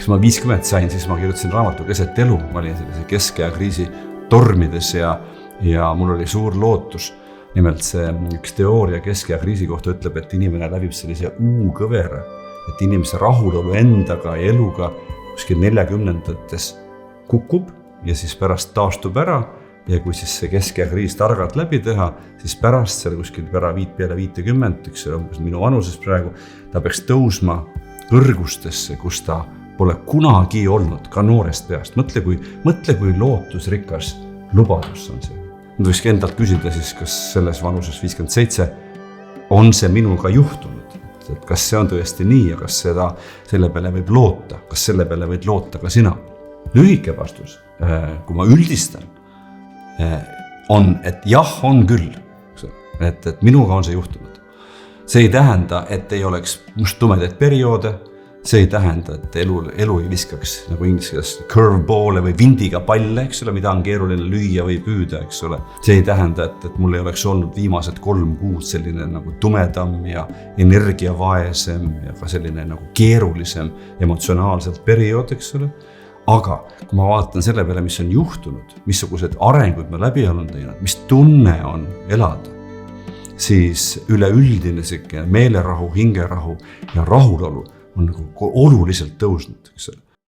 kas ma 50 sain, siis ma kirjutasin raamatu Keset elu, ma olin sellise keskaja kriisi tormides ja mul oli suur lootus. Nimelt see üks teooria keskaja kriisi kohta ütleb, et inimene läbib sellise U-kõvera, et inimese rahulolu endaga ja eluga kuskil 40-ndates kukub ja siis pärast taastub ära ja kui siis see keskaja kriis targalt läbi teha, siis pärast seal kuskil peale 50, üks umbes minu vanuses praegu, ta peaks tõusma kõrgustesse, kus ta pole kunagi olnud, ka noorest peast. Mõtle, kui lootusrikas lubadus on see. Nüüd võiks endalt küsida siis, kas selles vanuses 57 on see minuga juhtunud. Et kas see on tõesti nii ja kas selle peale võib loota, kas selle peale võid loota ka sina. Lühike vastus, kui ma üldistan, on, et jah, on küll, et minuga on see juhtunud. See ei tähenda, et ei oleks must-tumedaid perioode, see ei tähenda, et elu ei viskaks nagu inglise keeles curveballle või vindiga palle, eks ole, mida on keeruline lüüa või püüda, eks ole. See ei tähenda, et mul ei oleks olnud viimased 3 kuud selline nagu tumedam ja energiavaesem ja ka selline nagu keerulisem emotsionaalselt periood, eks ole. Aga kui ma vaatan selle peale, mis on juhtunud, missugused arengud ma läbi olen teinud, mis tunne on elada, siis üleüldine meelerahu, hingerahu ja rahulolu on nagu oluliselt tõusnud, eks ole.